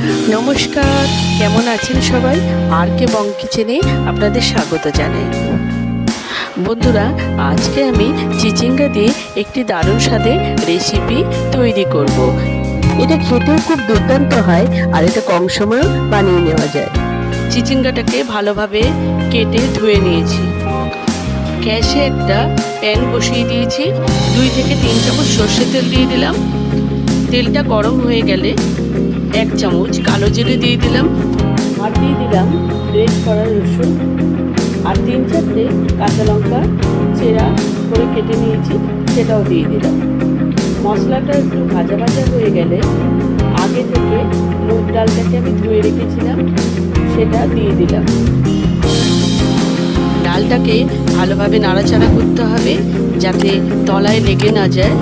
নমস্কার, কেমন আছেন সবাই? আর কে বং কিচেনে আপনাদের স্বাগত জানাই। বন্ধুরা, আজকে আমি চিচিঙ্গা দিয়ে একটি দারুণ স্বাদের রেসিপি তৈরি করব। এটা খেতেও খুব দুর্দান্ত হয় আর এটা কম সময়েও বানিয়ে নেওয়া যায়। চিচিঙ্গাটাকে ভালোভাবে কেটে ধুয়ে নিয়েছি। গ্যাসে একটা প্যান বসিয়ে দিয়েছি। 2 থেকে 3 চামচ সর্ষের তেল দিয়ে দিলাম। তেলটা গরম হয়ে গেলে 1 চামচ কালো জিরে দিয়ে দিলাম, আর দিয়ে দিলাম গ্রেট করা রসুন, আর 3-4টে কাঁচা লঙ্কা চেরা করে কেটে নিয়েছি, সেটাও দিয়ে দিলাম। মশলাটা একটু ভাজা ভাজা হয়ে গেলে আগে থেকে মুগ ডালটাকে আমি ধুয়ে রেখেছিলাম, সেটা দিয়ে দিলাম। ডালটাকে ভালোভাবে নাড়াচাড়া করতে হবে যাতে তলায় লেগে না যায়।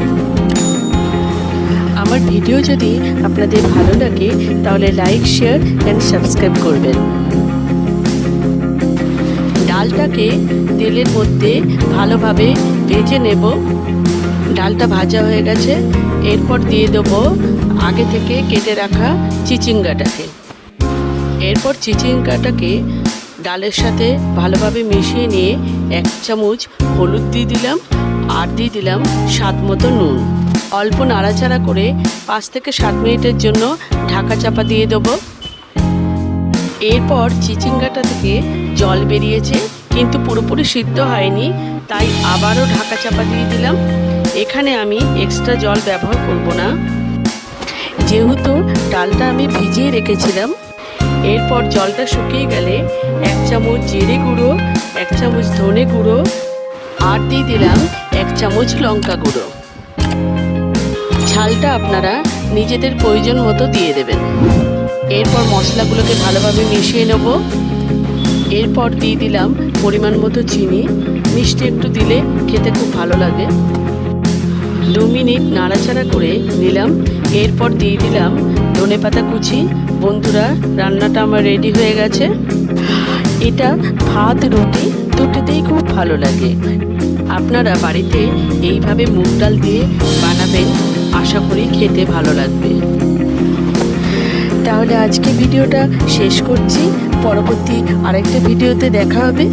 আমার ভিডিও যদি আপনাদের ভালো লাগে তাহলে লাইক, শেয়ার অ্যান্ড সাবস্ক্রাইব করবেন। ডালটাকে তেলের মধ্যে ভালোভাবে ভেজে নেব। ডালটা ভাজা হয়ে গেছে, এরপর দিয়ে দেবো আগে থেকে কেটে রাখা চিচিঙ্গাটাকে। এরপর চিচিঙ্গাটাকে ডালের সাথে ভালোভাবে মিশিয়ে নিয়ে 1 চামচ হলুদ দিয়ে দিলাম, আর দিয়ে দিলাম স্বাদ মতো নুন। অল্প নাড়াচাড়া করে 5 থেকে 7 মিনিটের জন্য ঢাকা চাপা দিয়ে দেবো। এরপর চিচিঙ্গাটা থেকে জল বেরিয়েছে, কিন্তু পুরোপুরি সিদ্ধ হয়নি, তাই আবারও ঢাকা চাপা দিয়ে দিলাম। এখানে আমি এক্সট্রা জল ব্যবহার করব না, যেহেতু ডালটা আমি ভিজিয়ে রেখেছিলাম। এরপর জলটা শুকিয়ে গেলে 1 চামচ জিরে গুঁড়ো, 1 চামচ ধনে গুঁড়ো, আর দিয়ে দিলাম 1 চামচ লঙ্কা গুঁড়ো। ঝালটা আপনারা নিজেদের প্রয়োজন মতো দিয়ে দেবেন। এরপর মশলাগুলোকে ভালোভাবে মিশিয়ে নেব। এরপর দিয়ে দিলাম পরিমাণ মতো চিনি, মিষ্টি একটু দিলে খেতে খুব ভালো লাগে। 2 মিনিট নাড়াচাড়া করে নিলাম। এরপর দিয়ে দিলাম ধনেপাতা কুচি। বন্ধুরা, রান্নাটা আমার রেডি হয়ে গেছে। এটা ভাত, রুটি দুটোতেই খুব ভালো লাগে। আপনারা বাড়িতে এইভাবে মুগ ডাল দিয়ে বানাবেন, আশা করি খেতে ভালো লাগবে। তাহলে আজকে ভিডিওটা শেষ করছি, পরবর্তী আরেকটা ভিডিওতে দেখা হবে।